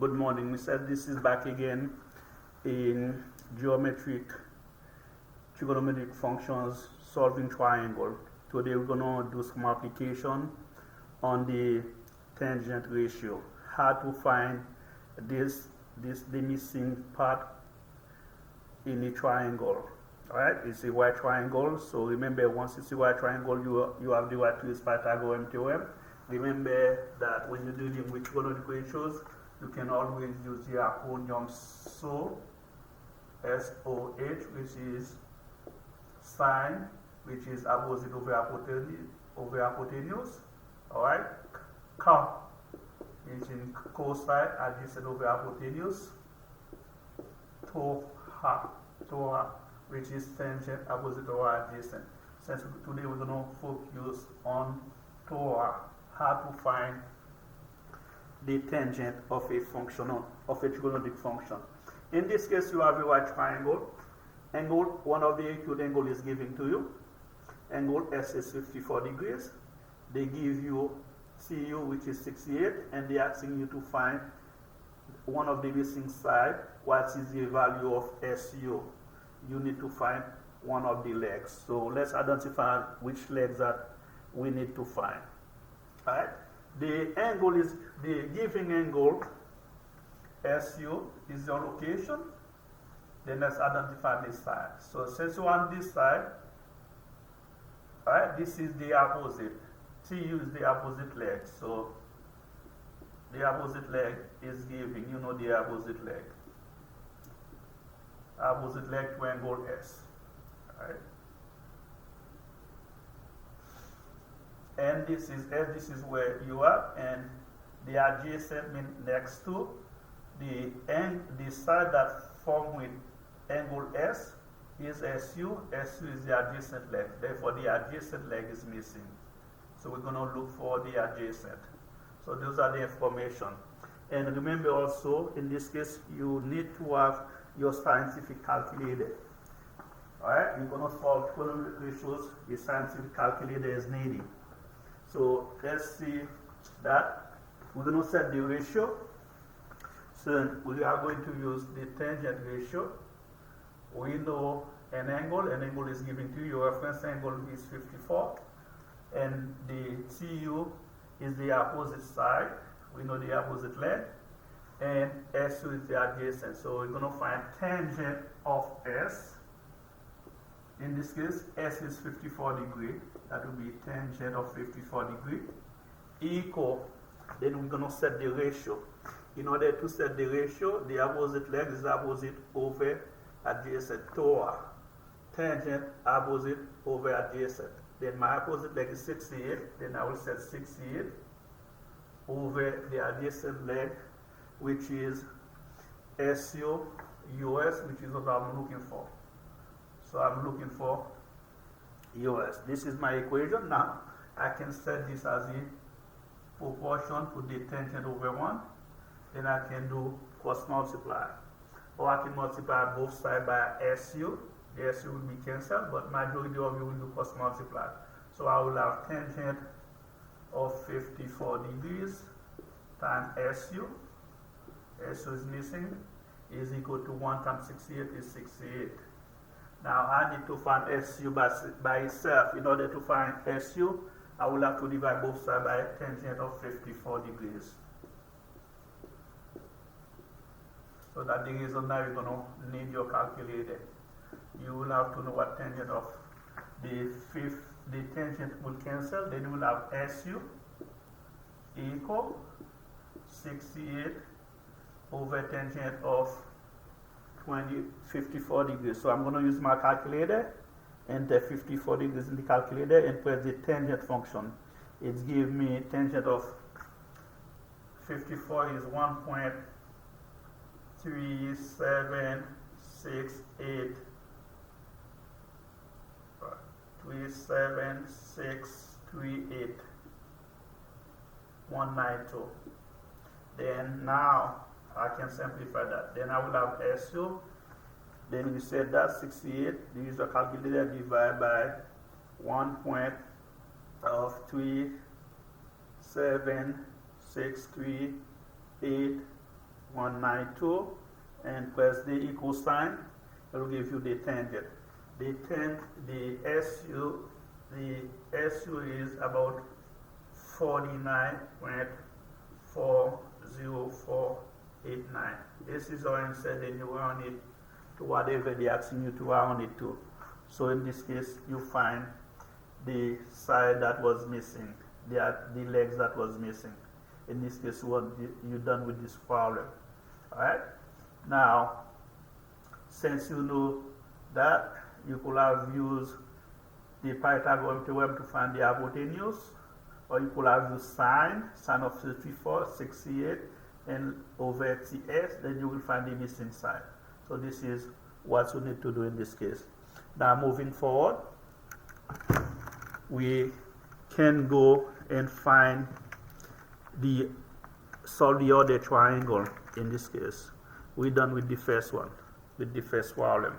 Good morning. We said this is back again in trigonometric functions solving triangle. Today we're gonna do some application on the tangent ratio. How to find the missing part in a triangle. Alright, it's a right triangle. So remember, once it's a right triangle, you have the right to use Pythagorean theorem. Remember that when you're dealing with trigonometric ratios, you can always use the acronym SOH, which is sine, which is opposite over hypotenuse. Alright, CAH, which is cosine adjacent over hypotenuse. TOA, which is tangent opposite over adjacent. Since today we're going to focus on TOA, how to find the tangent of a function, of a trigonometric function. In this case, you have a right triangle. Angle, one of the acute angle is given to you. Angle S is 54 degrees. They give you CU, which is 68, and they're asking you to find one of the missing side. What is the value of SU? You need to find one of the legs. So let's identify which legs that we need to find. Alright? The angle is the giving angle SU is your location. Then let's identify this side. So since you want this side, alright, this is the opposite. TU is the opposite leg. So the opposite leg is giving, you know, the opposite leg. Opposite leg to angle S. Alright. And this is S, this is where you are, and the adjacent means next to the side that form with angle S is SU. SU is the adjacent leg. Therefore, the adjacent leg is missing. So we're going to look for the adjacent. So those are the information. And remember also, in this case, you need to have your scientific calculator. Alright, you're going to solve trigonometric ratios. The scientific calculator is needed. So let's see that. We're going to set the ratio. So we are going to use the tangent ratio. We know an angle is given to you. Your reference angle is 54. And the TU is the opposite side. We know the opposite leg. And SU is the adjacent. So we're going to find tangent of S. In this case, S is 54 degrees. That will be tangent of 54 degrees. Equal. Then we're going to set the ratio. In order to set the ratio, the opposite leg is opposite over adjacent. TOA. Tangent opposite over adjacent. Then my opposite leg is 68. Then I will set 68 over the adjacent leg, which is SU US, which is what I'm looking for. So I'm looking for US. This is my equation. Now I can set this as a proportion to the tangent over 1. Then I can do cross multiply. Or I can multiply both sides by SU. The SU will be cancelled, but majority of you will do cross multiply. So I will have tangent of 54 degrees times SU. SU is missing, is equal to 1 times 68 is 68. Now I need to find SU by itself. In order to find SU, I will have to divide both sides by tangent of 54 degrees. So that the reason now you're going to need your calculator. You will have to know what tangent of the tangent will cancel. Then you will have SU equal 68 over tangent of 54 degrees. So I'm going to use my calculator, enter 54 degrees in the calculator, and press the tangent function. It gives me tangent of 54 is 1.3768. 37638 192. Then now I can simplify that. Then I will have SU. Then we said that 68. Use a calculator, divide by 1.3763 192, and press the equal sign. It will give you the tangent. The SU is about 49.40489. This is our answer, then you round it to whatever they're asking you to round it to. So in this case, you find the side that was missing, the legs that was missing. In this case, what you're done with this problem. Alright? Now, since you know that, you could have used the Pythagorean theorem to find the hypotenuse, or you could have used sine of 54, 68, and over TS, then you will find the missing side. So this is what you need to do in this case. Now moving forward, we can go and solve the other triangle. In this case, we're done with the first one, with the first problem.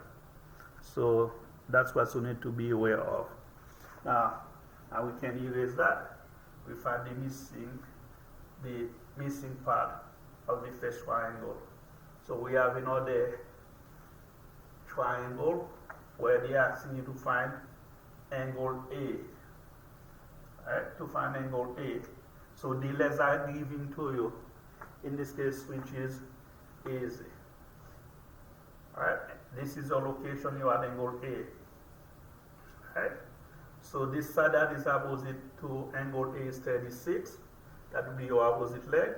So that's what you need to be aware of. Now we can erase that. We find the missing part of the first triangle. So we have another triangle where they are asking you to find angle A. Right? To find angle A. So the legs are given to you. In this case, which is easy. Alright? This is your location, you have angle A. Right? So this side that is opposite to angle A is 36. That will be your opposite leg.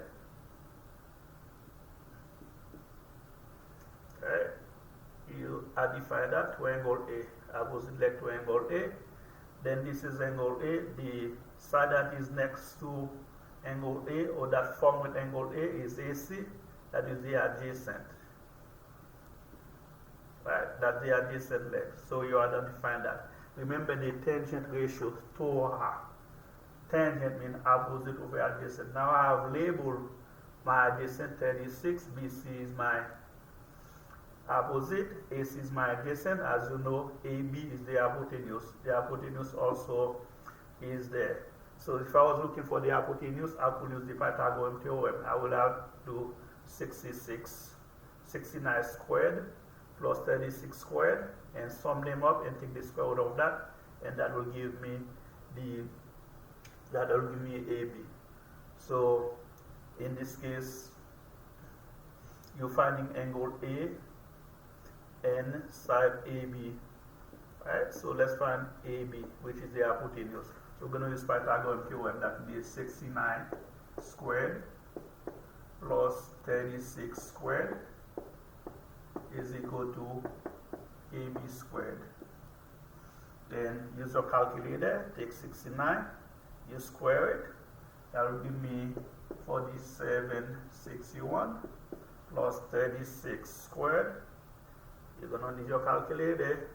Okay. You identify that to angle A, opposite leg to angle A. Then this is angle A. The side that is next to angle A, or that form with angle A, is AC. That is the adjacent. Right? That's the adjacent leg. So you identify that. Remember the tangent ratio, TOA. Tangent means opposite over adjacent. Now I have labeled my adjacent 36. BC is my opposite. AC is my adjacent. As you know, AB is the hypotenuse. The hypotenuse also is there. So if I was looking for the hypotenuse, I could use the Pythagorean theorem. I would have to 69 squared plus 36 squared, and sum them up and take the square root of that, and that will give me AB. So in this case, you're finding angle A and side AB. Right? So let's find AB, which is the hypotenuse. So we're going to use Pythagorean theorem. That will be 69 squared plus 36 squared is equal to AB squared. Then use your calculator, take 69, you square it. That will give me 4761 plus 36 squared. You're going to need your calculator,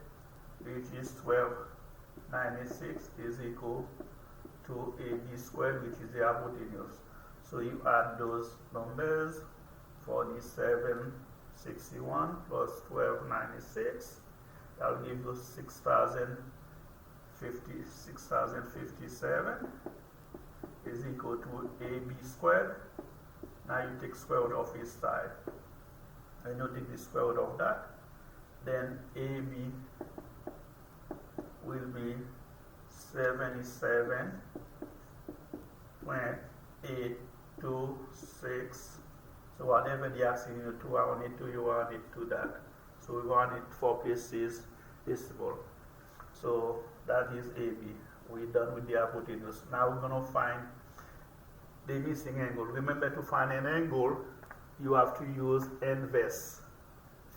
which is 1296 is equal to AB squared, which is the hypotenuse. So you add those numbers, 4761 plus 1296, that will give you 6057 is equal to AB squared. Now you take square root of each side, and you take the square root of that. Then AB will be 77.826. So whatever they are asking you to round it to, you round it to that. So we round it 4 places decimal. So that is AB. We're done with the hypotenuse. Now we're going to find the missing angle. Remember, to find an angle, you have to use inverse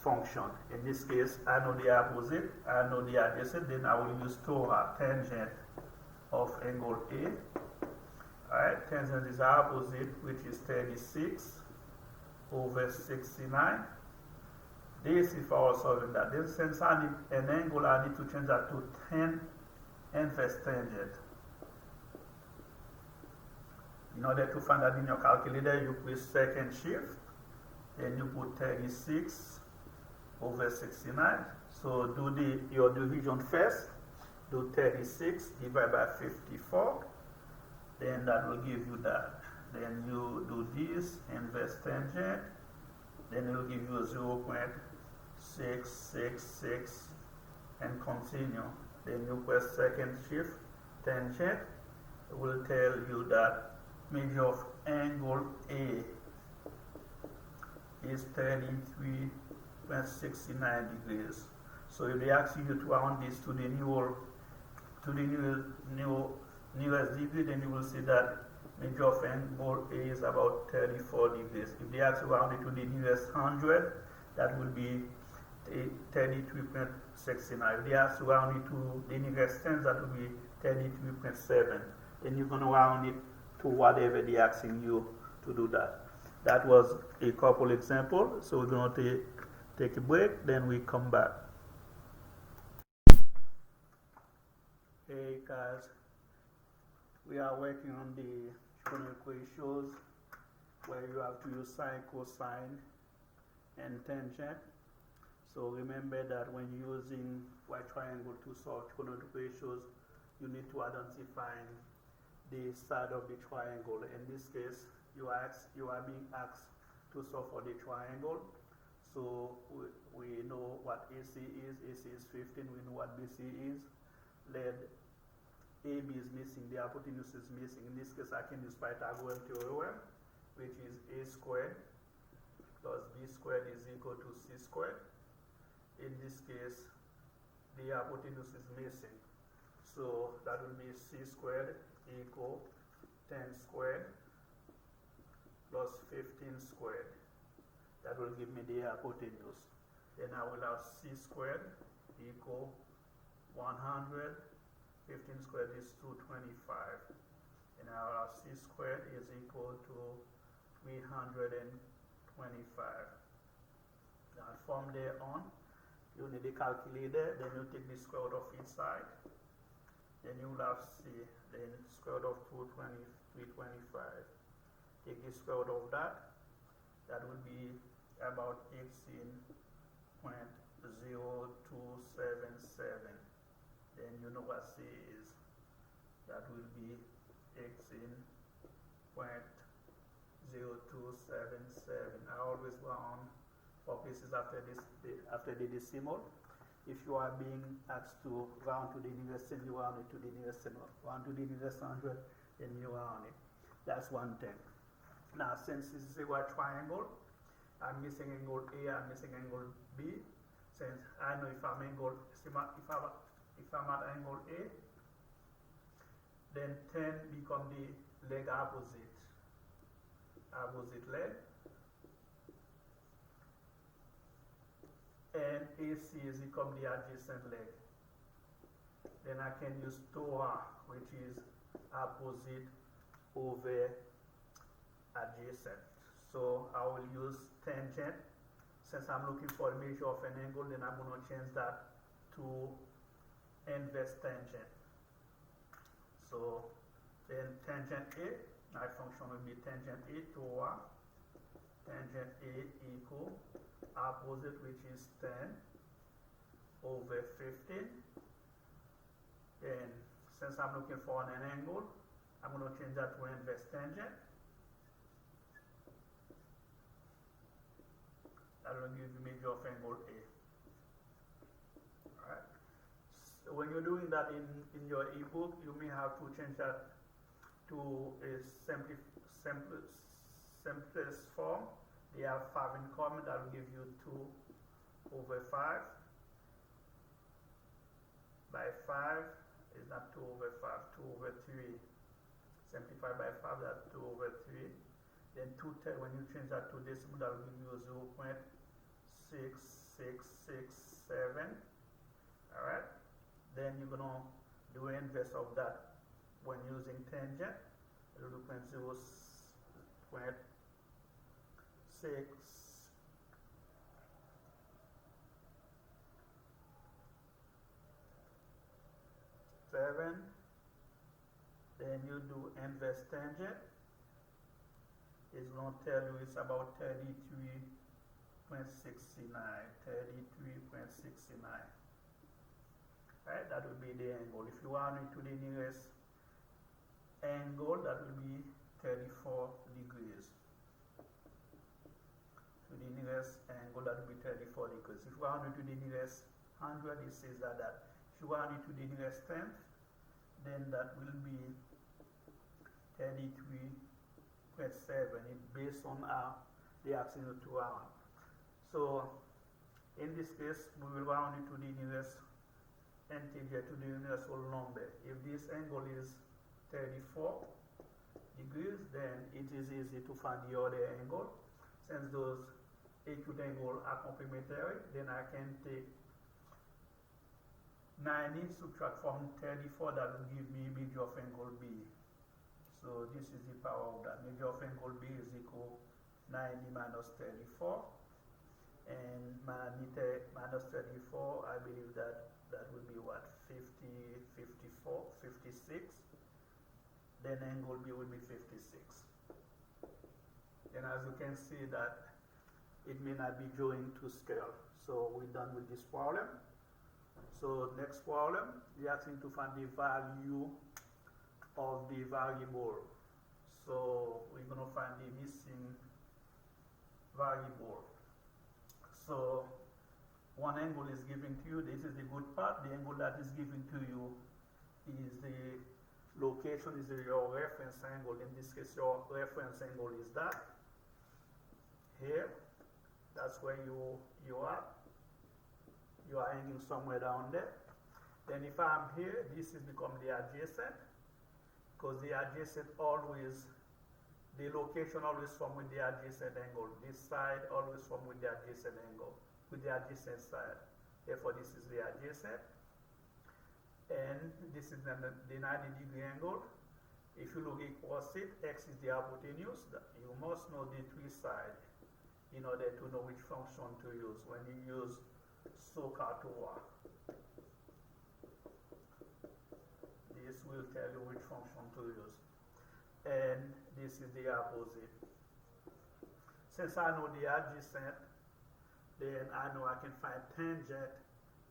function. In this case, I know the opposite, I know the adjacent, then I will use TOA, tangent of angle A. Alright, tangent is opposite, which is 36 over 69. This, if I was solving that, then since I need an angle, I need to change that to tan inverse tangent. In order to find that in your calculator, you press second shift, then you put 36 over 69. So do your division first. Do 36 divided by 54. Then that will give you that. Then you do this inverse tangent then it will give you 0.666 and continue. Then you press second shift, tangent. It will tell you that measure of angle A is 33.69 degrees. So if they ask you to round this to the newest degree, then you will see that measure of angle A is about 34 degrees. If they ask you to round it to the nearest hundred, that will be 33.69. If they ask you to round it to the nearest tens, that will be 33.7. Then you're going to round it to whatever they're asking you to do that. That was a couple examples. So we're going to take a break, then we come back. Hey guys, we are working on the trigonometric ratios where you have to use sine, cosine, and tangent. So remember that when using right triangle to solve trigonometric ratios, you need to identify the side of the triangle. In this case, you are being asked to solve for the triangle. So we know what AC is. AC is 15. We know what BC is. Let AB is missing. The hypotenuse is missing. In this case, I can use Pythagorean theorem, which is A squared plus B squared is equal to C squared. In this case, the hypotenuse is missing. So that will be C squared equal 10 squared plus 15 squared. That will give me the hypotenuse. Then I will have C squared equal 100. 15 squared is 225. And I will have C squared is equal to 325. Now from there on, you need a calculator. Then you take the square root of each side. Then you will have C. Then square root of 325. Take the square root of that. That will be about 18.0277. Then you know what C is. That will be 18.0277. I always round for places after the decimal. If you are being asked to round to the nearest 10, you round it to the nearest 10. Round to the nearest 100, then you round it. That's one thing. Now, since this is a right triangle, I'm missing angle A, I'm missing angle B. Since I know if I'm at angle A, then 10 become the leg opposite leg. And AC is become the adjacent leg. Then I can use TOA, which is opposite over adjacent. So I will use tangent. Since I'm looking for a measure of an angle, then I'm going to change that to inverse tangent. So then tangent A, my function will be tangent A TOA. Tangent A equal opposite, which is 10 over 15. Then since I'm looking for an angle, I'm going to change that to inverse tangent. That will give you measure of angle A. Alright. So when you're doing that in your ebook, you may have to change that to a simplest form. They have 5 in common. That will give you 2 over 5 by 5 is not 2 over 5, 2 over 3. Simplify by 5, that's 2 over 3. Then 2/10, when you change that to decimal, that will give you 0.6667. Alright? Then you're going to do inverse of that when using tangent. 0.667. Then you do inverse tangent. It's going to tell you it's about 33.69. 33.69. Right? That will be the angle. If you want it to the nearest angle, that will be 34 degrees. To the nearest degrees. If you round it to the nearest 100, it says that. If you round it to the nearest tenth, then that will be 33.7. It's based on the asking to round. So in this case, we will round it to the nearest integer, to the nearest whole number. If this angle is 34 degrees, then it is easy to find the other angle. Since those acute angles are complementary, then I can take 90, subtract from 34, that will give me measure of angle B. So this is the power of that. Measure of angle B is equal 90 minus 34. And minus 34, I believe that will be what, 50, 54, 56. Then angle B will be 56. And as you can see that it may not be joined to scale. So we're done with this problem. So next problem, we're asking to find the value of the variable. So we're going to find the missing variable. So one angle is given to you. This is the good part. The angle that is given to you is the location, is your reference angle. In this case, your reference angle is that. Here, that's where you are. You are hanging somewhere down there. Then if I'm here, this is become the adjacent, because the adjacent always, the location always form with the adjacent angle. This side always form with the adjacent angle, with the adjacent side. Therefore, this is the adjacent. And this is the 90-degree angle. If you look across it, x is the hypotenuse. You must know the three sides in order to know which function to use when you use SOH TOA. This will tell you which function to use. And this is the opposite. Since I know the adjacent, then I know I can find tangent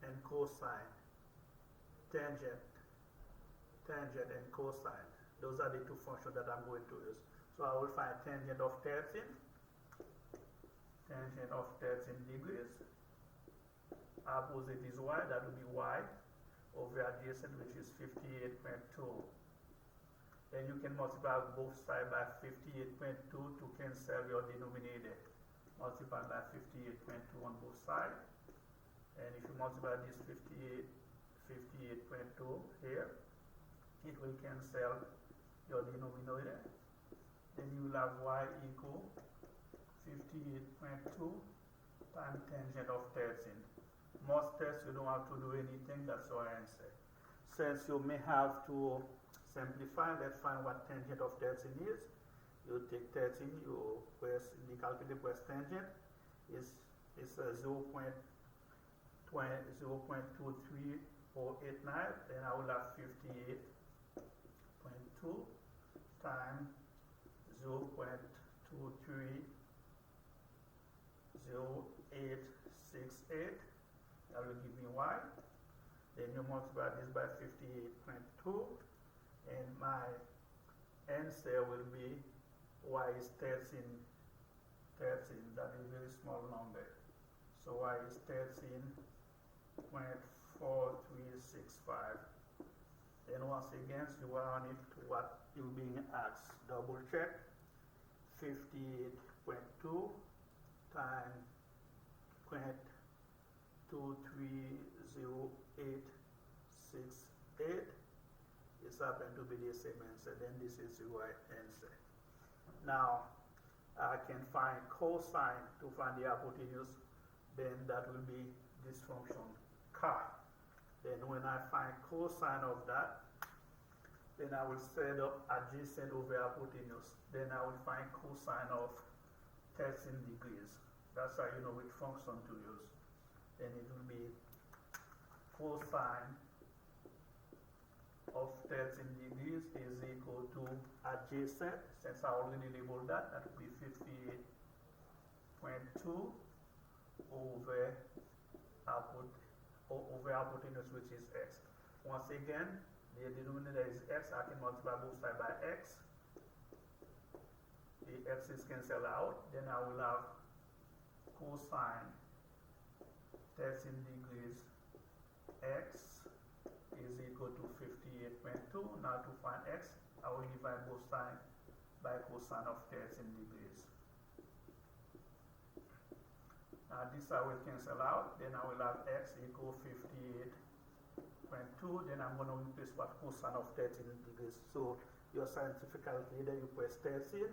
and cosine. Tangent and cosine. Those are the two functions that I'm going to use. So I will find tangent of 13. Tangent of 13 degrees. Opposite is y, that will be y over adjacent, which is 58.2. Then you can multiply both sides by 58.2 to cancel your denominator. Multiply by 58.2 on both sides. And if you multiply this 58.2 here, it will cancel your denominator. Then you will have y equal 58.2 times tangent of 13. Most tests you don't have to do anything, that's your answer. Since you may have to simplify, let's find what tangent of 13 is. You take 13, you press the calculator, press tangent. It's 0.23489, then I will have 58.2 times 0.230868. That will give me y. Then you multiply this by 58.2, and my answer will be y is 13. That is a very small number. So y is 13.4365. Then once again, you are on it to what you're being asked. Double check. 58.2 times 0.230868 is happen to be the same answer. Then this is the right answer. Now I can find cosine to find the hypotenuse. Then that will be this function CAH. Then when I find cosine of that, then I will set up adjacent over hypotenuse. Then I will find cosine of 13 degrees. That's how you know which function to use. Then it will be cosine of 13 degrees is equal to adjacent. Since I already labeled that, that will be 58.2 over hypotenuse, which is x. Once again, the denominator is x. I can multiply both sides by x. The x's cancel out. Then I will have cosine 13 degrees x is equal to 58.2. Now to find x, I will divide both sides by cosine of 13 degrees. Now this I will cancel out, then I will have x equal 58.2, then I'm going to replace what cosine of 13 degrees. So your scientific calculator, you press 13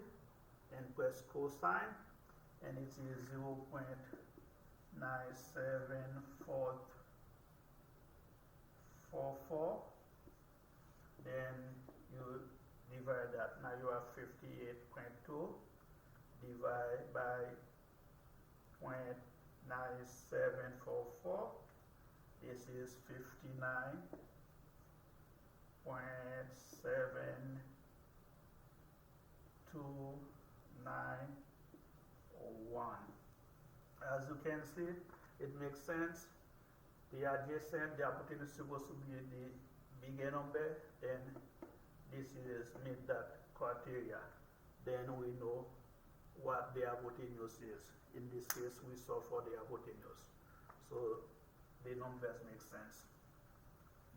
and press cosine, and it is 0.97444. Then you divide that. Now you have 58.2 divided by 0.9744. This is 59.72901. As you can see, it makes sense. The adjacent, the hypotenuse is supposed to be the bigger number, then this is meet that criteria. Then we know what the hypotenuse is. In this case, we solve for the hypotenuse. So the numbers make sense.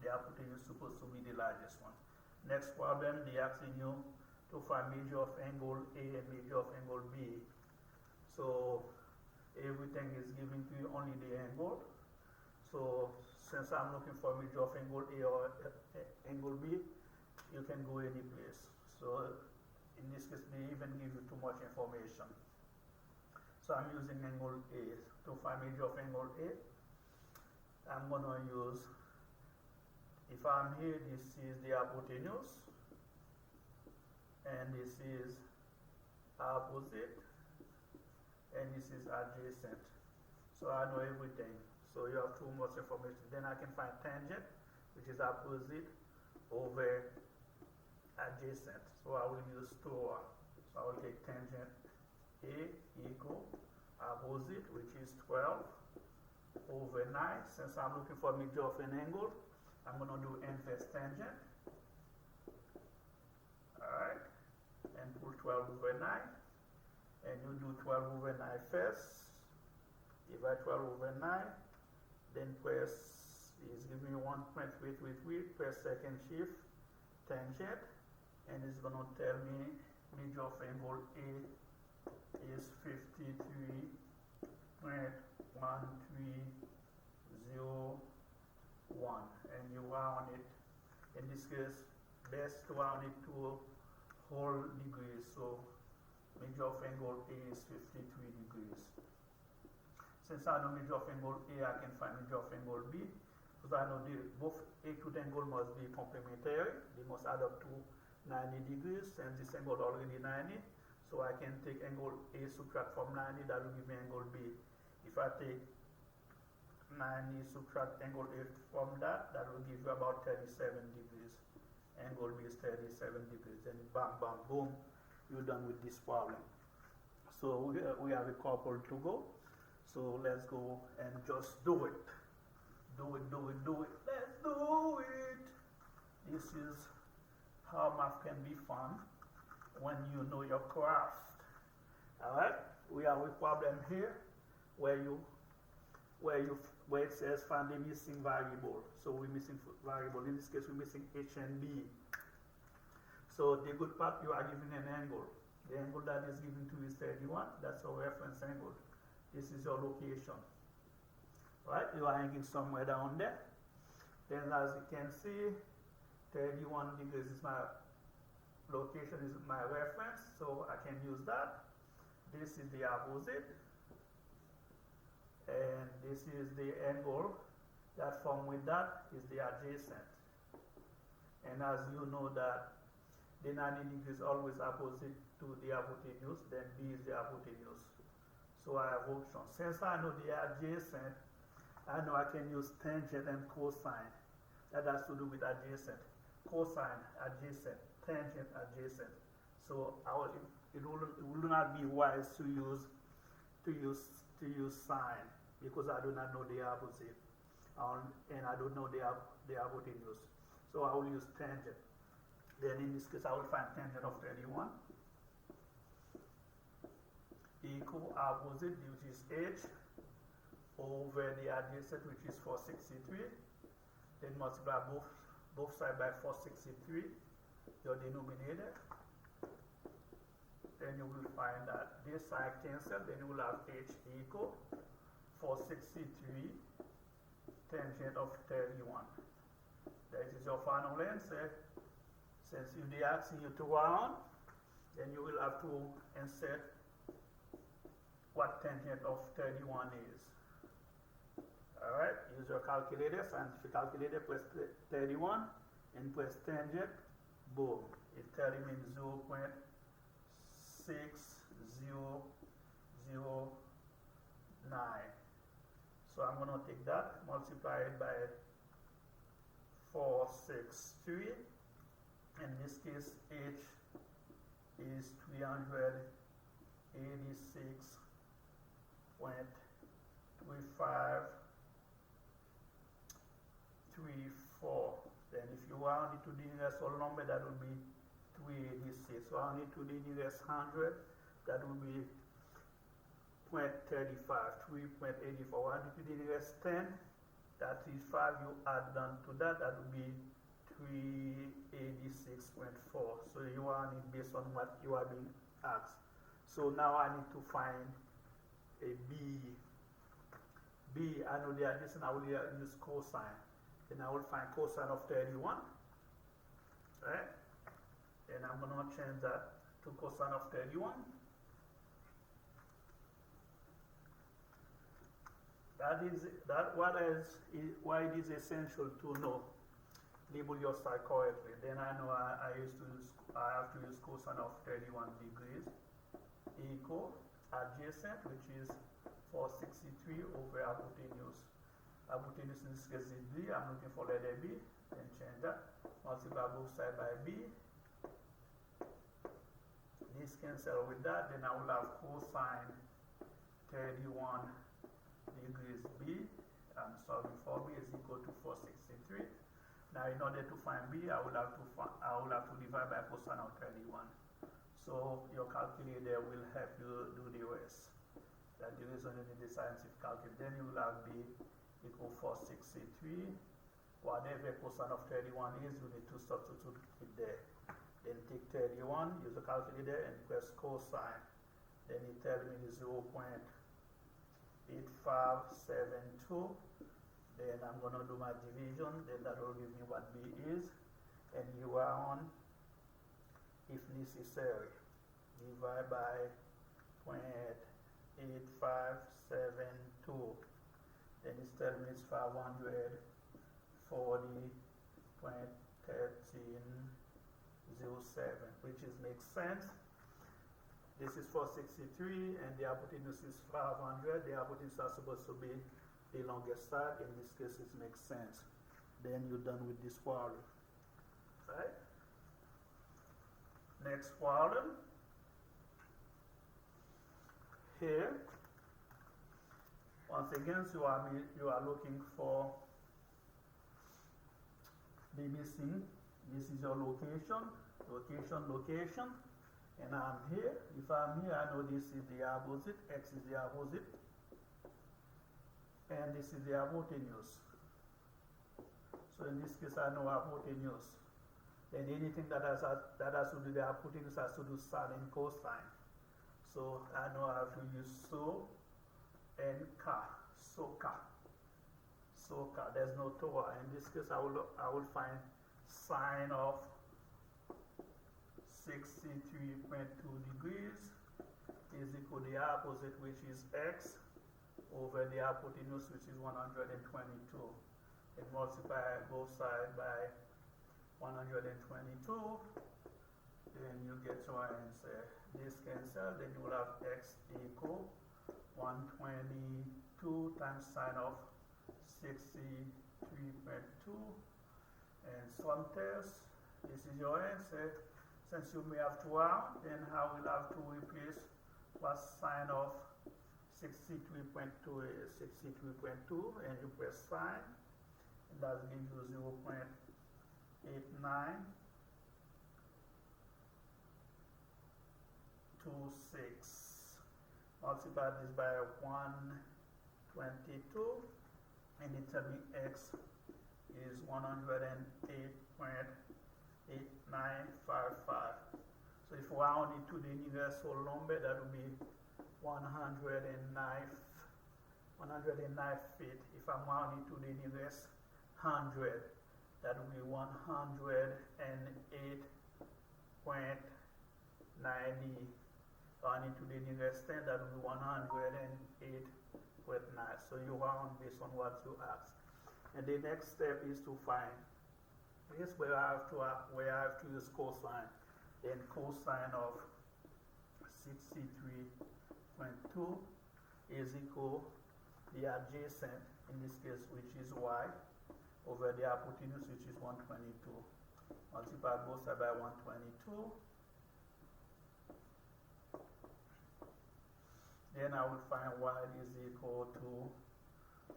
The hypotenuse is supposed to be the largest one. Next problem, they asking you to find measure of angle A and measure of angle B. So everything is given to you, only the angle. So since I'm looking for measure of angle A or angle B, you can go any place. So in this case, they even give you too much information. So I'm using angle A. To find measure of angle A, I'm going to use, if I'm here, this is the hypotenuse, and this is opposite, and this is adjacent. So I know everything. So you have too much information. Then I can find tangent, which is opposite over adjacent. So I will use TOA. So I will take tangent A equal opposite, which is 12 over 9. Since I'm looking for measure of an angle, I'm going to do inverse tangent. Alright. And put 12 over 9. And you do 12 over 9 first. Divide 12 over 9. Then press, is giving me 1.333 per second shift tangent. And it's going to tell me measure of angle A is 53.1301, and you round it. In this case, best to round it to whole degrees. So measure of angle A is 53 degrees. Since I know measure of angle A, I can find measure of angle B, because I know both acute angle must be complementary. They must add up to 90 degrees, and this angle already 90. So I can take angle A, subtract from 90, that will give me angle B. If I take 90, subtract angle A from that, that will give you about 37 degrees. Angle B is 37 degrees. Then bam, bam, boom, you're done with this problem. So we have a couple to go. So let's go and just do it. Do it, do it, do it. Let's do it. This is how math can be fun when you know your craft. Alright? We have a problem here where it says find the missing variable. So we're missing variable. In this case, we're missing H and B. So the good part, you are given an angle. The angle that is given to you is 31. That's our reference angle. This is your location. Right? You are hanging somewhere down there. Then as you can see, 31 degrees is my location, is my reference, so I can use that. This is the opposite, and this is the angle that form with that is the adjacent. And as you know that the 90 degrees is always opposite to the hypotenuse, then B is the hypotenuse. So I have options. Since I know the adjacent, I know I can use tangent and cosine. That has to do with adjacent. Cosine, adjacent, tangent, adjacent. So it will not be wise to use sine, because I do not know the opposite, and I don't know the hypotenuse. So I will use tangent. Then in this case, I will find tangent of 31 equal opposite, which is H, over the adjacent, which is 463. Then multiply both sides by 463, your denominator. Then you will find that this side cancel. Then you will have h equal 463 tangent of 31. That is your final answer. Since they are asking you to round, then you will have to insert what tangent of 31 is. Alright, use your calculator, scientific calculator, press 31 and press tangent, boom. It tells me 0.6009. So I'm going to take that, multiply it by 463. In this case, h is 386.3534. Then if you round it to the nearest whole number, that would be 386. So round it to the nearest 100, that would be 0.35, 3.84. Round it to the nearest 10, that is 5. You add on to that, that would be 386.4. So you round it based on what you are being asked. So now I need to find a b. B, I know the addition, I will use cosine. Then I will find cosine of 31. Right? Then I'm going to change that to cosine of 31. Why it is essential to know, label your side correctly. Then I know I have to use cosine of 31 degrees equal adjacent, which is 463 over hypotenuse. Hypotenuse in this case is b. I'm looking for letter b. Then change that. Multiply both sides by b. This cancel with that. Then I will have cosine 31 degrees b. I'm solving for b is equal to 463. Now, in order to find b, I will have to divide by cosine of 31. So your calculator will help you do the rest. That the reason you need the scientific calculator. Then you will have b equal 463. Whatever cosine of 31 is, you need to substitute it there. Then take 31, use the calculator, and press cosine. Then it tells me 0.8572. Then I'm going to do my division. Then that will give me what b is. And you are on, if necessary, divide by 0.8572. Then it's telling me it's 540.1307, which makes sense. This is 463 and the hypotenuse is 500. The hypotenuse is supposed to be the longest side. In this case, it makes sense. Then you're done with this problem. Right? Next problem. Here, once again, you are looking for the missing. This is your location, and I'm here. If I'm here, I know this is the opposite, x is the opposite, and this is the hypotenuse. So in this case, I know hypotenuse. Then anything that has to do with the hypotenuse has to do sine and cosine. So I know I have to use SO and CAH. SOH. There's no TOA. In this case, I will find sine of 63.2 degrees is equal to the opposite, which is x, over the hypotenuse, which is 122. And multiply both sides by 122. Then you get your answer. This cancel, then you will have x equal 122 times sine of 63.2. And sum test, this is your answer. Since you may have to round, then I will have to replace what sine of 63.2 is 63.2, and you press sine, and that gives you 0.8926. Multiply this by 122 22, and it tell me x is 108.8955. So if we round it to the nearest whole number, that would be 109 feet. If I'm rounding to the nearest 100, that would be 108.90. Rounding to the nearest 10, that would be 108.9. So you round based on what you ask. And the next step is to find, here's where I have to use cosine. Then cosine of 63.2 is equal the adjacent, in this case, which is y, over the hypotenuse, which is 122. Multiply both sides by 122. Then I would find y is equal to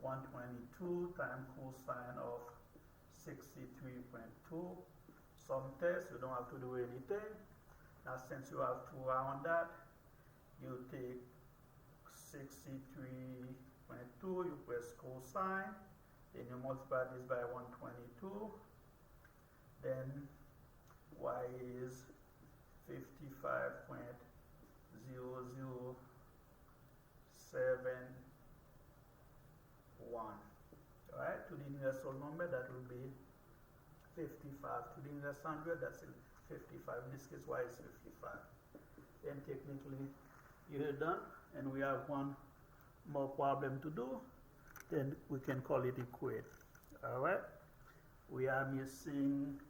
122 times cosine of 63.2. Some test, you don't have to do anything. Now, since you have to round that, you take 63.2, you press cosine, then you multiply this by 122, then y is 55.0071. Alright, to the nearest whole number, that will be 55. To the nearest 100, that's 55. In this case, y is 55. Then technically, you're done, and we have one more problem to do. Then we can call it equate. Alright, we are missing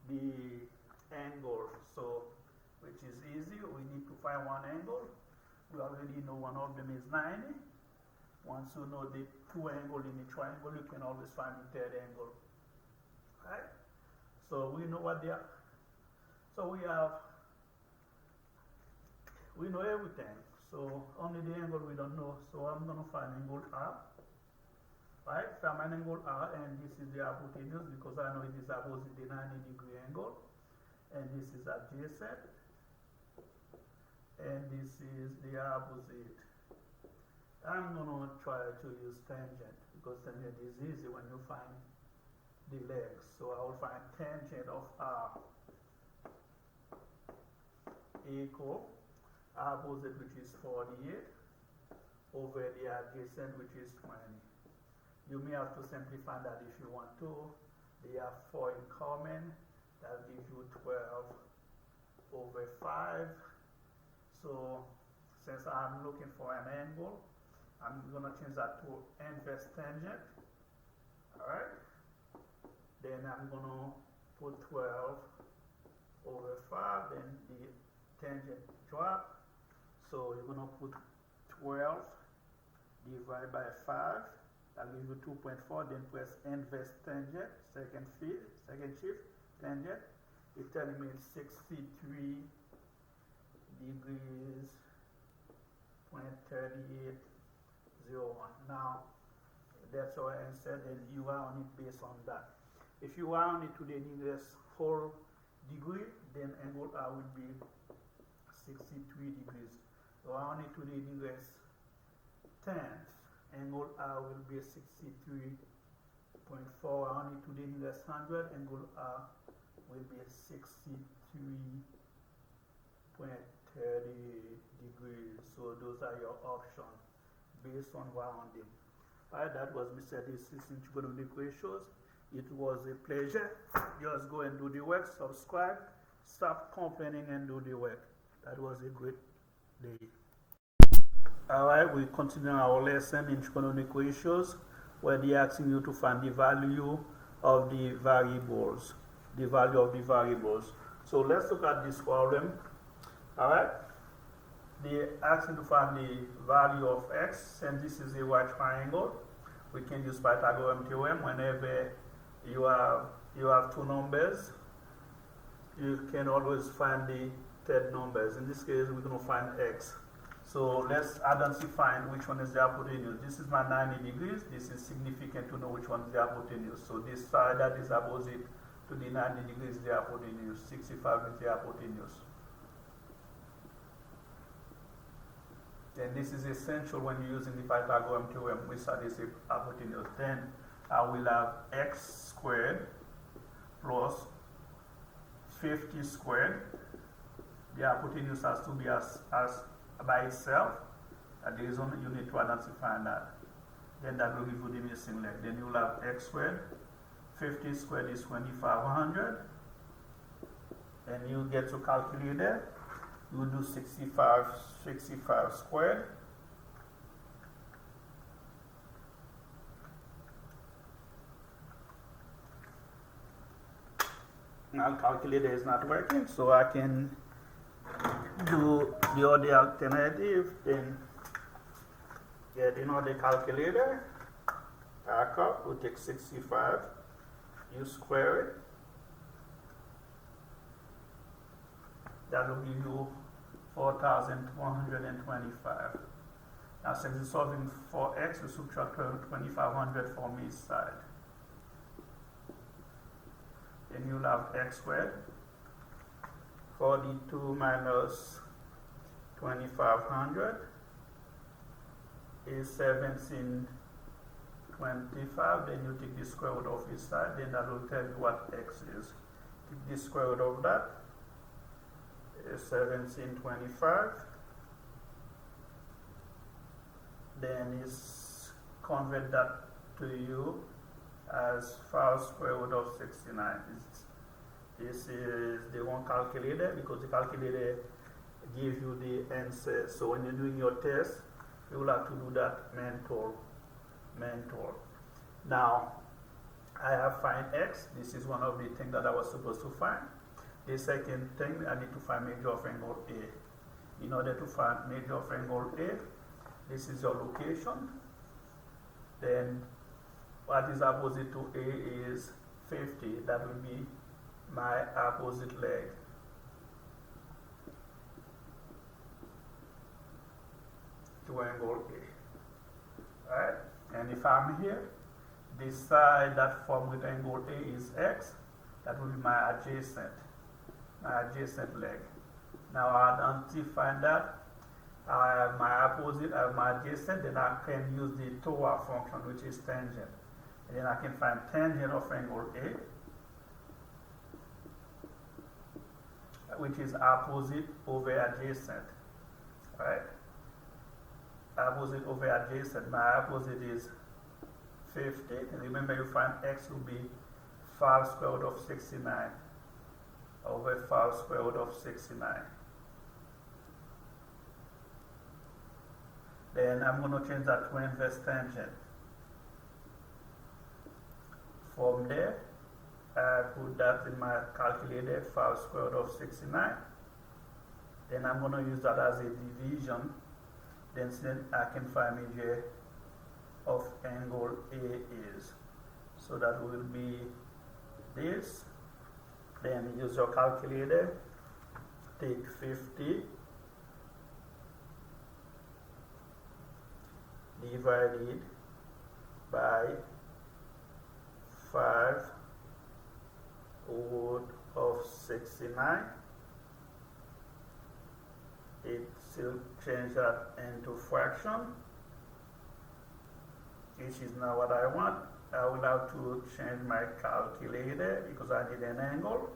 the angle, so which is easy. We need to find one angle. We already know one of them is 90. Once you know the two angles in the triangle, you can always find the third angle. Right? So we know what they are. So we know everything. So only the angle we don't know. So I'm going to find angle R. Right? Find an angle R, and this is the hypotenuse because I know it is opposite the 90-degree angle. And this is adjacent. And this is the opposite. I'm going to try to use tangent because tangent is easy when you find the legs. So I will find tangent of R equal opposite, which is 48, over the adjacent, which is 20. You may have to simplify that if you want to. They have 4 in common. That gives you 12 over 5. So since I'm looking for an angle, I'm going to change that to inverse tangent. Alright? Then I'm going to put 12 over 5. Then the tangent drop. So you're going to put 12 divided by 5. That gives you 2.4. Then press inverse tangent, second shift, tangent. It's telling me it's 63 degrees, 0.3801. Now, that's our answer, then you round it based on that. If you round it to the nearest whole degree, then angle R will be 63 degrees. Round it to the nearest tenth, angle R will be 63.4. Round it to the nearest 100, angle R will be 63.30 degrees. So those are your options based on rounding. Alright, that was Mr. D6 in trigonometric ratios. It was a pleasure. Just go and do the work, subscribe, stop complaining and do the work. That was a great day. Alright, we continue our lesson in trigonometric ratios where they're asking you to find the value of the variables. So let's look at this problem. Alright, they're asking to find the value of x, and this is a right triangle. We can use Pythagorean theorem. Whenever you have two numbers, you can always find the third numbers. In this case, we're going to find x. So let's identify which one is the hypotenuse. This is my 90 degrees. This is significant to know which one is the hypotenuse. So this side that is opposite to the 90 degrees is the hypotenuse. 65 is the hypotenuse. Then this is essential when you're using the Pythagorean theorem with adjacent hypotenuse. Then I will have x squared plus 50 squared. The hypotenuse has to be as by itself. There is only, you need to identify that. Then that will give you the missing leg. Then you will have x squared. 50 squared is 2500. And you get to calculate it. You do 65 squared. Now calculator is not working, so I can do the other alternative. Then get another calculator. Back up, we take 65, you square it. That will give you 4,125. Now, since you're solving for x, you subtract 2,500 from each side. Then you'll have x squared. 42 minus 2,500 is 1725. Then you take the square root of each side. Then that will tell you what x is. Take the square root of that. 1725. Then is convert that to you as 5 square root of 69. This is the one calculator, because the calculator gives you the answer. So when you're doing your test, you will have to do that mental. Now I have find x. This is one of the things that I was supposed to find. The second thing, I need to find measure of angle A. In order to find measure of angle A, this is your location. Then what is opposite to A is 50. That will be my opposite leg. To angle A. Alright? And if I'm here, this side that formed with angle A is X. That will be my adjacent leg. Now I identify that. I have my opposite, I have my adjacent, then I can use the TOA function, which is tangent. And then I can find tangent of angle A, which is opposite over adjacent. Right? Opposite over adjacent. My opposite is 50. And remember, you find x will be 5 square root of 69 over 5 square root of 69. Then I'm going to change that to inverse tangent. From there, I put that in my calculator, 5 square root of 69. Then I'm going to use that as a division. Then I can find measure of angle A is. So that will be this. Then use your calculator. Take 50 divided by 5 root of 69. It will change that into fraction, which is not what I want. I will have to change my calculator because I need an angle.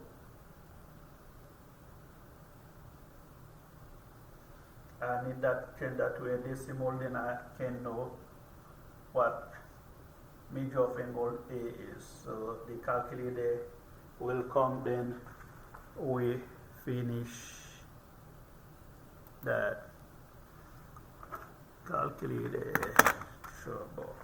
I need that, change that to a decimal, then I can know what measure of angle A is. So the calculator will come, then we finish that calculator trouble.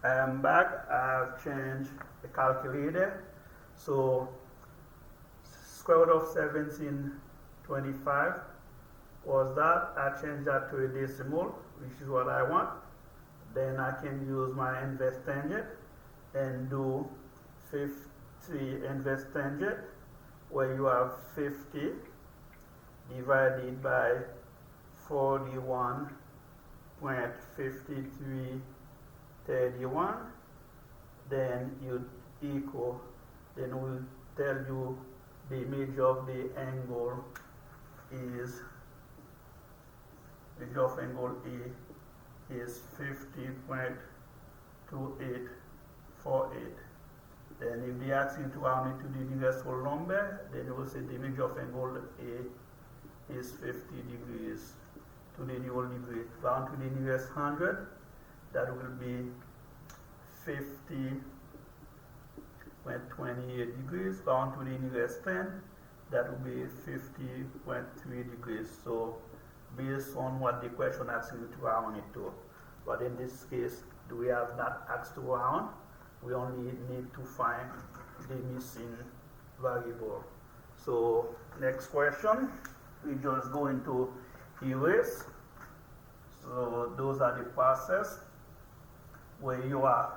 I am back. I've changed the calculator. So square root of 1725 was that. I changed that to a decimal, which is what I want. Then I can use my inverse tangent and do 50 inverse tangent, where you have 50 divided by 41.5331. Then you equal, then we'll tell you the image of the angle is, image of angle A is 50.2848. Then if they ask you to round it to the nearest whole number, then you will say the image of angle A is 50 degrees to the whole degree. Round to the nearest 100, that will be 50.28 degrees. Round to the nearest 10, that will be 50.3 degrees. So based on what the question asks you to round it to. But in this case, we have not asked to round. We only need to find the missing variable. So next question, we just go into erase. So those are the process where you are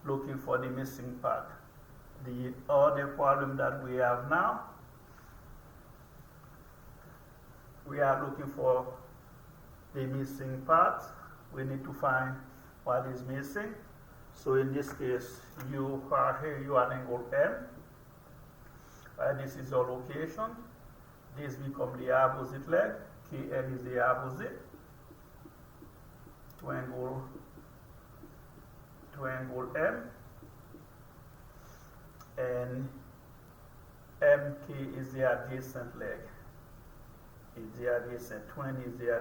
looking for the missing part. The other problem that we have now, we are looking for the missing part. We need to find what is missing. So in this case, you are here, you are angle M. This is your location. This becomes the opposite leg. KL is the opposite to angle M. And MK is the adjacent leg. It's the adjacent. 20 is the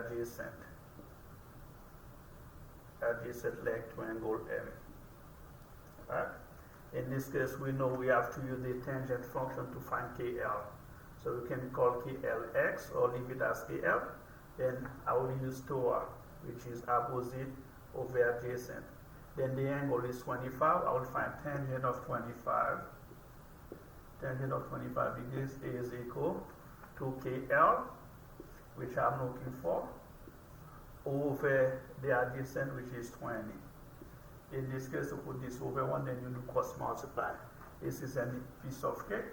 adjacent leg to angle M. Right? In this case, we know we have to use the tangent function to find KL. So we can call KL X or leave it as KL. Then I will use TOA, which is opposite over adjacent. Then the angle is 25. I will find tangent of 25. Tangent of 25 degrees is equal to KL, which I'm looking for, over the adjacent, which is 20. In this case, you put this over 1, then you do cross multiply. This is a piece of cake.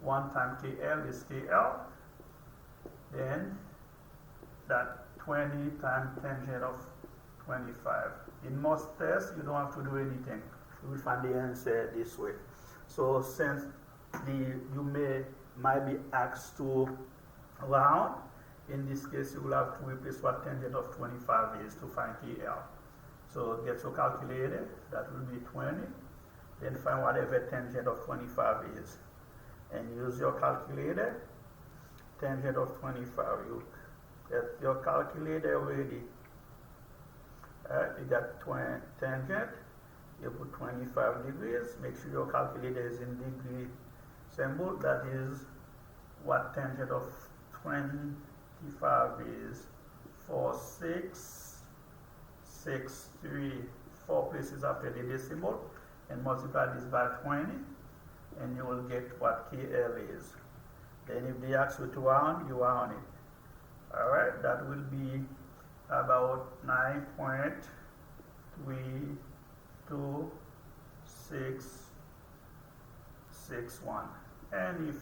1 times KL is KL. Then that 20 times tangent of 25. In most tests, you don't have to do anything. You will find the answer this way. So since you might be asked to round, in this case, you will have to replace what tangent of 25 is to find KL. So get your calculator, that will be 20. Then find whatever tangent of 25 is. And use your calculator, tangent of 25. You get your calculator ready. You got tangent, you put 25 degrees. Make sure your calculator is in degree symbol. That is what tangent of 25 is. 4,663, 4 places after the decimal, and multiply this by 20, and you will get what KL is. Then if they ask you to round, you round it. Alright, that will be about 9.326661. And if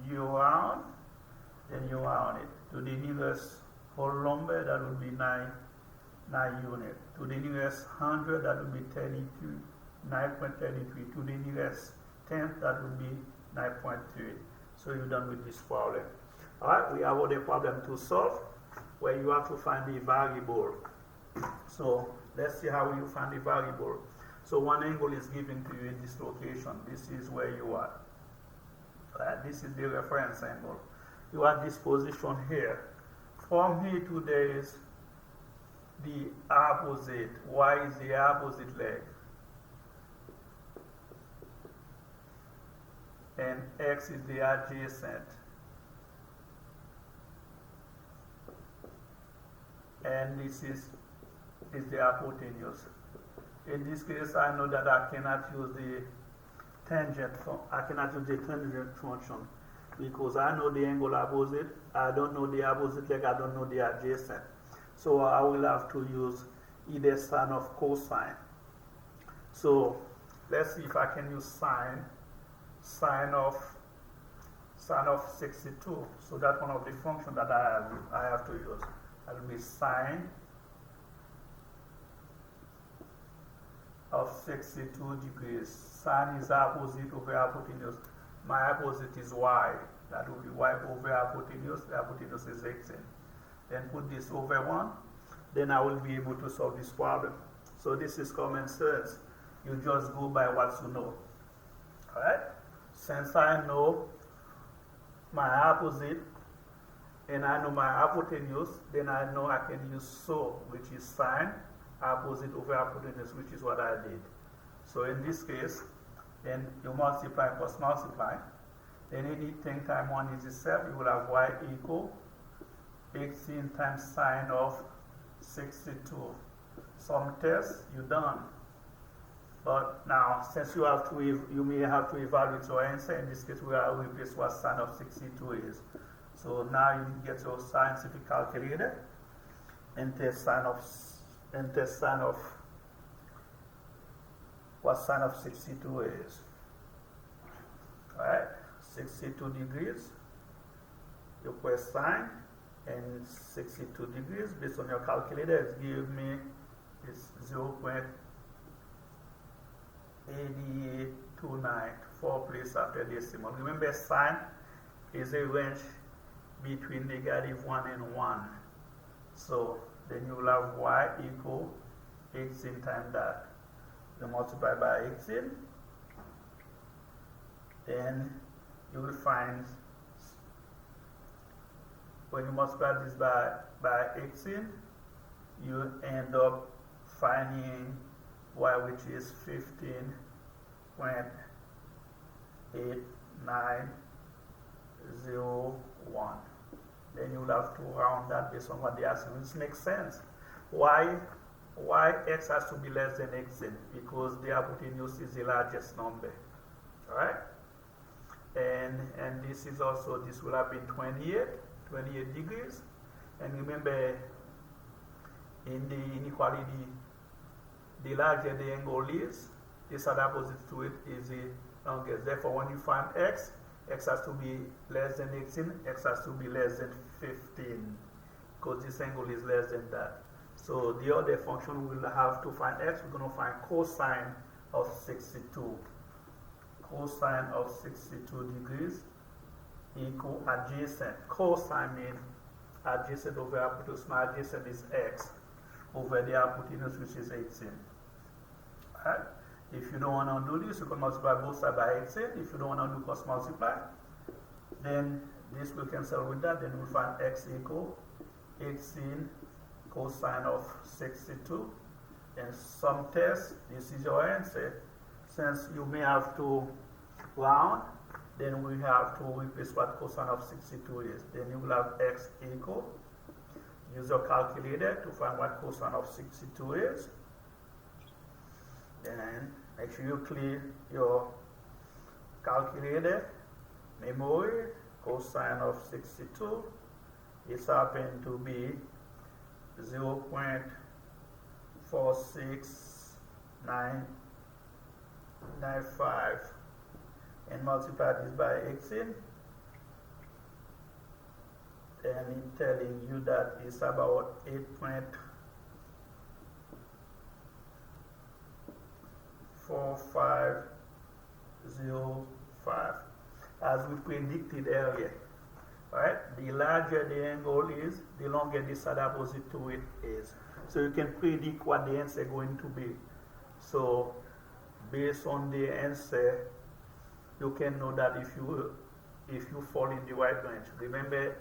you round, then you round it to the nearest whole number. That will be 9 units. To the nearest 100, that will be 32, 9.33. To the nearest 10th, that will be 9.3. So you're done with this problem. Alright, we have other problem to solve where you have to find the variable. So let's see how you find the variable. So one angle is given to you in this location. This is where you are. This is the reference angle. You are this position here. From here to there is the opposite. Y is the opposite leg. And X is the adjacent. And this is the hypotenuse. In this case, I know that I cannot use the tangent function because I know the angle opposite. I don't know the opposite leg. I don't know the adjacent. So I will have to use either sine or cosine. So let's see if I can use sine of 62. So that's one of the functions that I have to use. That will be sine of 62 degrees. Sine is opposite over hypotenuse. My opposite is y. That will be y over hypotenuse. The hypotenuse is 18. Then put this over 1. Then I will be able to solve this problem. So this is common sense. You just go by what you know. Alright? Since I know my opposite and I know my hypotenuse, then I know I can use SOH, which is sine opposite over hypotenuse, which is what I did. So in this case, then you multiply plus multiply. Then anything times 1 is itself, you will have y equal 18 times sine of 62. Some tests, you're done. But now, since you may have to evaluate your answer, in this case we will replace what sine of 62 is. So now you get your scientific calculator and test sine of what sine of 62 is. Alright, 62 degrees, you press sine, and 62 degrees, based on your calculator, it gives me 0.8829, 4 places after decimal. Remember, sine is a range between -1 and 1. So then you will have y equal 18 times that. You multiply by 18, then you will find, when you multiply this by 18, you end up finding y, which is 15.8901. Then you will have to round that based on what they ask you. This makes sense. Why x has to be less than 18? Because the hypotenuse is the largest number. Alright? And this is also, this will have been 28 degrees. And remember, in the inequality, the larger the angle is, the side opposite to it is the longest. Therefore, when you find x has to be less than 18, x has to be less than 15, because this angle is less than that. So the other function we will have to find x, we're going to find cosine of 62. Cosine of 62 degrees equal adjacent. Cosine means adjacent over hypotenuse. My adjacent is x over the hypotenuse, which is 18. Alright? If you don't want to do this, you can multiply both sides by 18. If you don't want to do cross multiply, then this will cancel with that. Then we'll find x equal 18 cosine of 62. And some test, this is your answer. Since you may have to round, then we have to replace what cosine of 62 is. Then you will have x equal, use your calculator to find what cosine of 62 is. Then make sure you clear your calculator, memory, cosine of 62. This happened to be 0.46995, and multiply this by 18, and it's telling you that it's about 8.4505, as we predicted earlier. Right? The larger the angle is, the longer the side opposite to it is. So you can predict what the answer is going to be. So based on the answer, you can know that if you fall in the right range. Remember,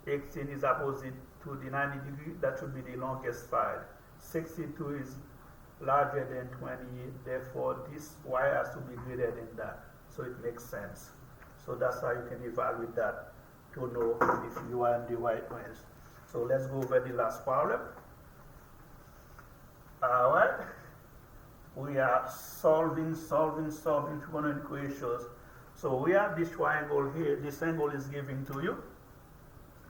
18 is opposite to the 90 degree, that should be the longest side. 62 is larger than 28, therefore this y has to be greater than that. So it makes sense. So that's how you can evaluate that to know if you are in the right range. So let's go over the last problem. Alright. we are solving trigonometric ratios. So we have this triangle here. This angle is given to you.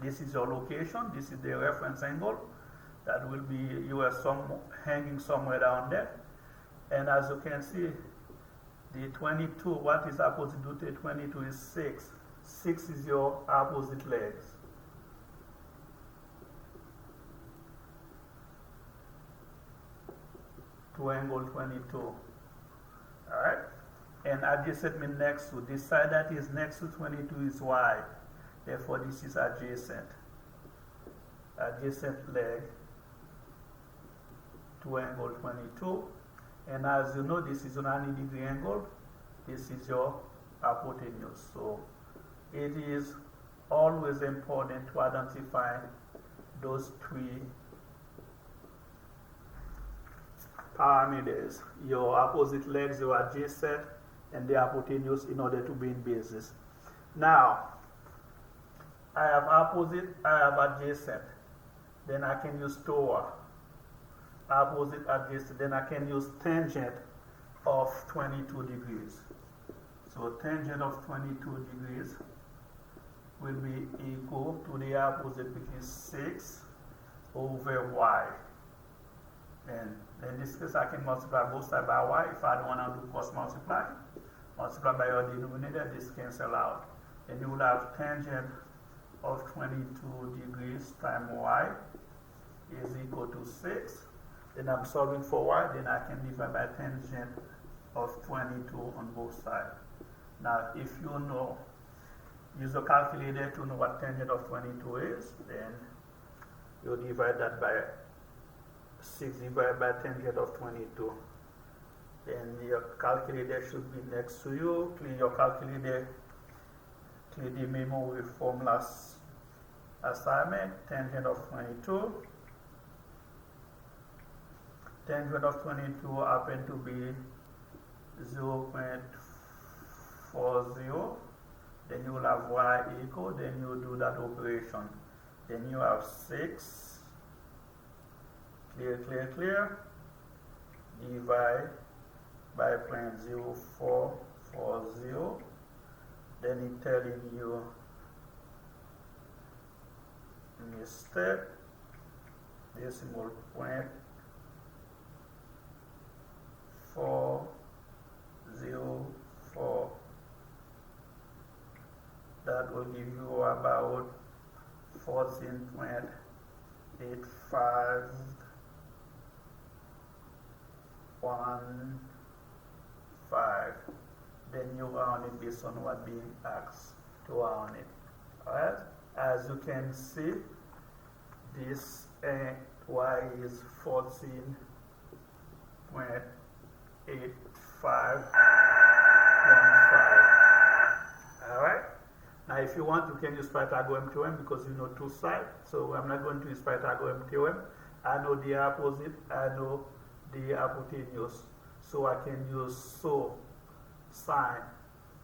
This is your location. This is the reference angle. That will be, you are hanging somewhere down there. And as you can see, the 22, what is opposite to the 22 is 6. 6 is your opposite legs. To angle 22. Alright? And adjacent means next to. This side that is next to 22 is y. Therefore, this is adjacent. Adjacent leg to angle 22. And as you know, this is a 90-degree angle. This is your hypotenuse. So it is always important to identify those three parameters: your opposite legs, your adjacent, and the hypotenuse, in order to be in basis. Now, I have opposite, I have adjacent. Then I can use TOA. Opposite, adjacent. Then I can use tangent of 22 degrees. So tangent of 22 degrees will be equal to the opposite, which is 6 over y. And in this case, I can multiply both sides by y. If I don't want to do cross multiply, multiply by your denominator, this cancel out. And you will have tangent of 22 degrees times y is equal to 6. Then I'm solving for y, then I can divide by tangent of 22 on both sides. Now, if you know, use a calculator to know what tangent of 22 is, then you divide that by 6 divided by tangent of 22. Then your calculator should be next to you. Clean your calculator, clean the memo with formulas assignment. Tangent of 22. Tangent of 22 happen to be 0.40. Then you will have y equal, then you do that operation. Then you have 6, clear, divide by 0.0440. Then it's telling you mistake, decimal point 404. That will give you about 14.8515. Then you round it based on what being asked to round it. Alright? As you can see, this y is 14.8515. Alright? Now, if you want, you can use Pythagorean theorem because you know two sides. So I'm not going to use Pythagorean theorem. I know the opposite, I know the hypotenuse. So I can use sine,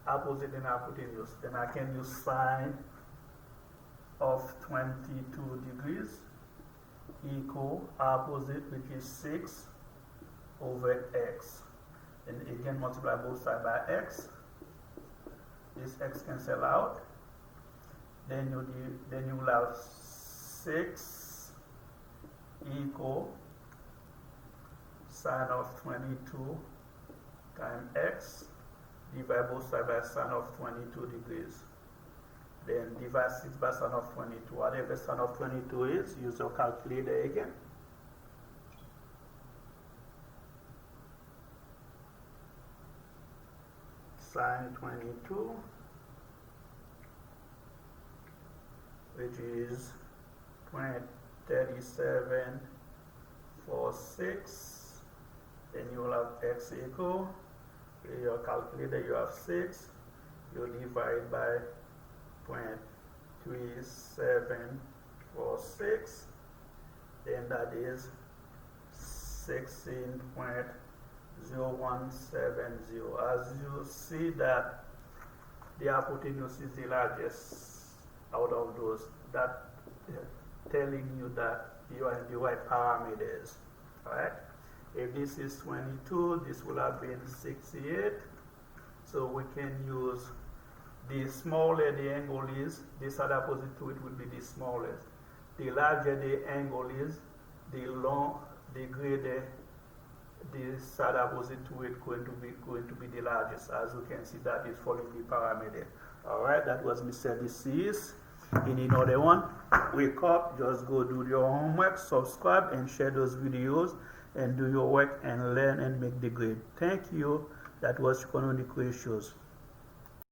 opposite and hypotenuse. Then I can use sine of 22 degrees equal opposite, which is 6 over x. And again, multiply both sides by x. This x cancel out. Then you will have 6 equal sine of 22 times x, divide both sides by sine of 22 degrees. Then divide 6 by sine of 22. Whatever sine of 22 is, use your calculator again. Sine 22, which is 0.3746. Then you will have x equal, with your calculator you have 6, you divide by 0.3746, then that is 16.0170. As you see that the hypotenuse is the largest out of those, that telling you that you are in the right parameters. Alright? If this is 22, this will have been 68. So we can use the smaller the angle is, the side opposite to it will be the smallest. The larger the angle is, the greater the side opposite to it going to be the largest. As you can see, that is following the parameter. Alright, that was Mr. Disease. In another one, wake up, just go do your homework, subscribe and share those videos and do your work and learn and make the grade. Thank you. That was Trigonometric ratios.